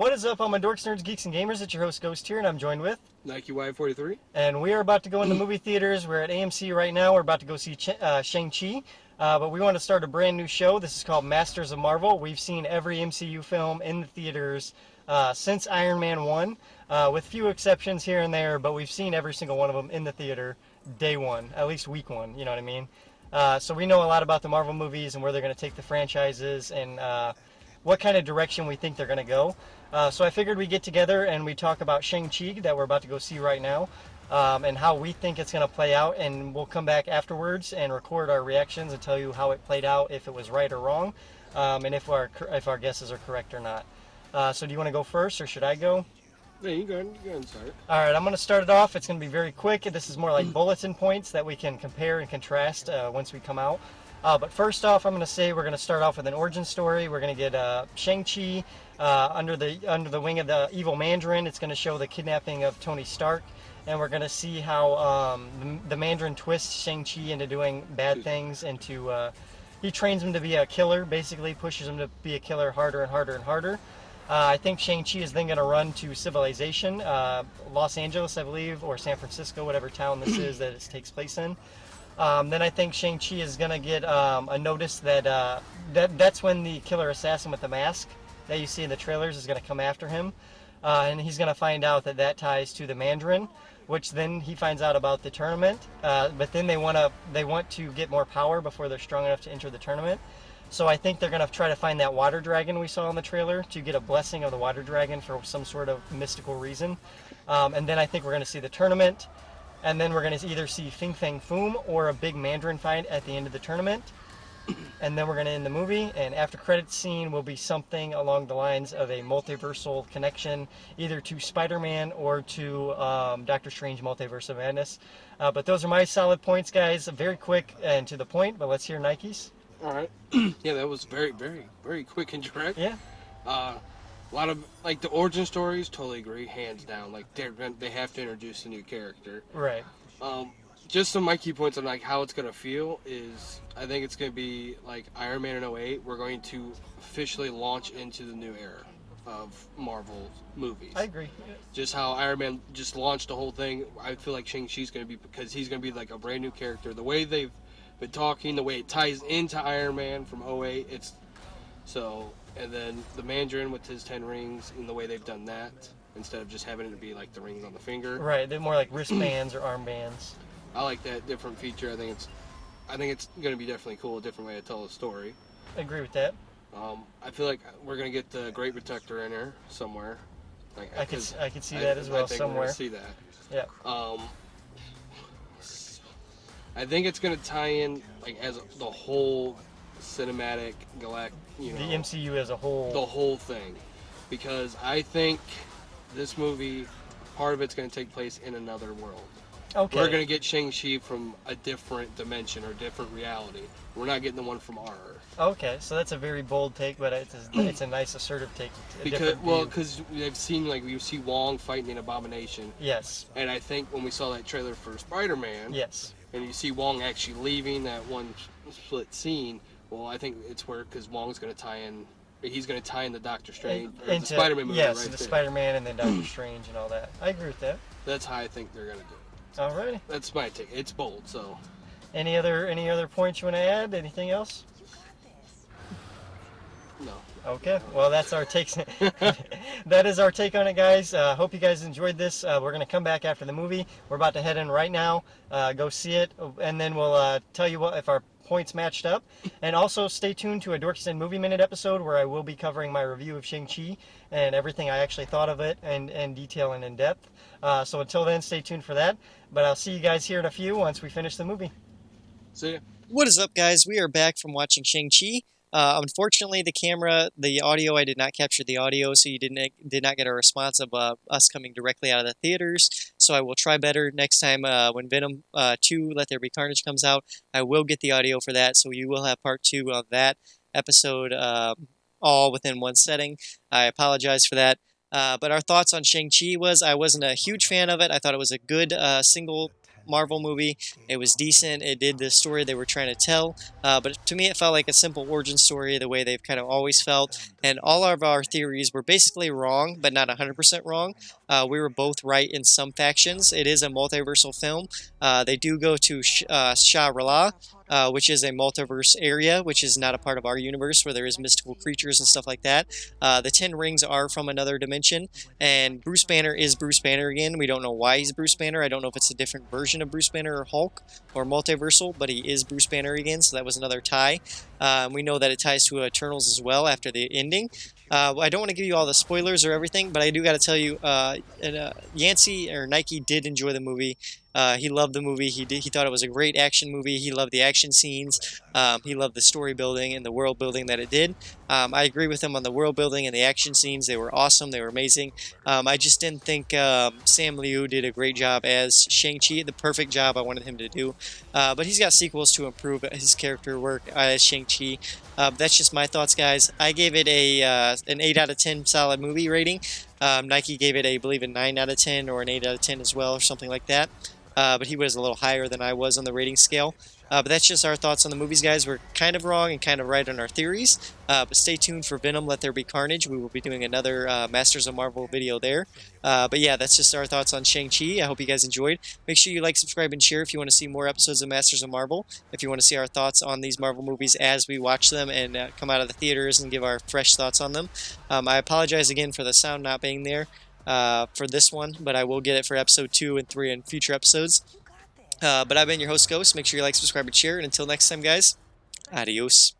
What is up? I'm a Dorks, Nerds, Geeks, and Gamers. It's your host, Ghost here, and I'm joined with... Nike Y43. And we are about to go into movie theaters. We're at AMC right now. We're about to go see Shang Chi. But we want to start a brand new show. This is called Masters of Marvel. We've seen every MCU film in the theaters since Iron Man 1, with few exceptions here and there, but we've seen every single one of them in the theater day one, at least week one, you know what I mean? So we know a lot about the Marvel movies and where they're going to take the franchises and what kind of direction we think they're going to go. So I figured we'd get together and we talk about Shang-Chi that we're about to go see right now, and how we think it's going to play out, and we'll come back afterwards and record our reactions and tell you how it played out, if it was right or wrong, and if our guesses are correct or not. So do you want to go first or should I go? Yeah, you go ahead and start. All right, I'm going to start it off. It's going to be very quick. This is more like bulletin points that we can compare and contrast once we come out. But first off, I'm going to say we're going to start off with an origin story. We're going to get Shang-Chi under the wing of the evil Mandarin. It's going to show the kidnapping of Tony Stark, and we're going to see how the Mandarin twists Shang-Chi into doing bad things. He trains him to be a killer, basically pushes him to be a killer harder and harder and harder. I think Shang-Chi is then going to run to civilization, Los Angeles, I believe, or San Francisco, whatever town this is that it takes place in. Then I think Shang-Chi is going to get a notice that's when the killer assassin with the mask that you see in the trailers is going to come after him. And he's going to find out that ties to the Mandarin, which then he finds out about the tournament. But then they want to get more power before they're strong enough to enter the tournament. So I think they're going to try to find that water dragon we saw in the trailer to get a blessing of the water dragon for some sort of mystical reason. And then I think we're going to see the tournament. And then we're going to either see Fing Fang Foom or a big Mandarin fight at the end of the tournament. And then we're going to end the movie. And after credits scene will be something along the lines of a multiversal connection, either to Spider-Man or to Doctor Strange Multiverse of Madness. But those are my solid points, guys. Very quick and to the point, but let's hear Nike's. All right. Yeah, that was very, very, very quick and direct. Yeah. A lot of, like, the origin stories, totally agree, hands down. Like, they have to introduce a new character. Right. Just some of my key points on, like, how it's going to feel is, I think it's going to be, like, Iron Man in '08. We're going to officially launch into the new era of Marvel movies. I agree. Just how Iron Man just launched the whole thing. I feel like Shang-Chi's going to be, because he's going to be, like, a brand new character. The way they've been talking, the way it ties into Iron Man from '08, and then the Mandarin with his 10 rings, and the way they've done that, instead of just having it be like the rings on the finger. Right, they're more like wristbands or armbands. I like that different feature. I think it's going to be definitely cool, a different way to tell a story. I agree with that. I feel like we're going to get the Great Protector in there somewhere. Like, I could see that as well I think somewhere. We're going to see that. Yeah. I think it's going to tie in, like, as the whole cinematic The MCU as a whole. The whole thing. Because I think this movie, part of it's going to take place in another world. Okay. We're going to get Shang-Chi from a different dimension or different reality. We're not getting the one from our Earth. Okay, so that's a very bold take, but it's a nice assertive take. Because we've see Wong fighting an Abomination. Yes. And I think when we saw that trailer for Spider-Man. Yes. And you see Wong actually leaving that one split scene. Well, I think it's because Wong's going to tie in. He's going to tie in the Doctor Strange the Spider-Man movie. Yes, right the there. Spider-Man and then Doctor Strange and all that. I agree with that. That's how I think they're going to do it. Alrighty. That's my take. It's bold. So. Any other points you want to add? Anything else? No. Okay, well that's our take. That is our take on it, guys. Hope you guys enjoyed this. We're going to come back after the movie. We're about to head in right now, go see it, and then we'll tell you if our points matched up. And also stay tuned to a Dorks and Movie Minute episode where I will be covering my review of Shang-Chi and everything I actually thought of it in detail and in depth. So until then, stay tuned for that. But I'll see you guys here in a few once we finish the movie. See ya. What is up, guys? We are back from watching Shang-Chi. Unfortunately, the audio, I did not capture the audio, so you did not get a response of us coming directly out of the theaters. So I will try better next time when Venom 2, Let There Be Carnage comes out. I will get the audio for that, so you will have part 2 of that episode all within one setting. I apologize for that. But our thoughts on Shang-Chi I wasn't a huge fan of it. I thought it was a good single Marvel movie. It was decent. It did the story they were trying to tell. But to me, it felt like a simple origin story, the way they've kind of always felt. And all of our theories were basically wrong, but not 100% wrong. We were both right in some factions. It is a multiversal film. They do go to Shangri-La, which is a multiverse area, which is not a part of our universe, where there is mystical creatures and stuff like that. The Ten Rings are from another dimension, and Bruce Banner is Bruce Banner again. We don't know why he's Bruce Banner. I don't know if it's a different version of Bruce Banner or Hulk or multiversal, but he is Bruce Banner again, so that was another tie. We know that it ties to Eternals as well after the ending. I don't want to give you all the spoilers or everything, but I do got to tell you, Yancey or Nike did enjoy the movie. He loved the movie. He thought it was a great action movie. He loved the action scenes. He loved the story building and the world building that it did. I agree with him on the world building and the action scenes. They were awesome. They were amazing. I just didn't think Sam Liu did a great job as Shang-Chi, the perfect job I wanted him to do. But he's got sequels to improve his character work as Shang-Chi. That's just my thoughts, guys. I gave it an 8 out of 10 solid movie rating. Nike gave it, I believe, a 9 out of 10 or an 8 out of 10 as well, or something like that. But he was a little higher than I was on the rating scale. But that's just our thoughts on the movies, guys. We're kind of wrong and kind of right on our theories. But stay tuned for Venom, Let There Be Carnage. We will be doing another Masters of Marvel video there. But yeah, that's just our thoughts on Shang-Chi. I hope you guys enjoyed. Make sure you like, subscribe, and share if you want to see more episodes of Masters of Marvel. If you want to see our thoughts on these Marvel movies as we watch them and come out of the theaters and give our fresh thoughts on them. I apologize again for the sound not being there for this one, but I will get it for episode 2 and 3 and future episodes. But I've been your host, Ghost. Make sure you like, subscribe, and share. And until next time, guys, adios.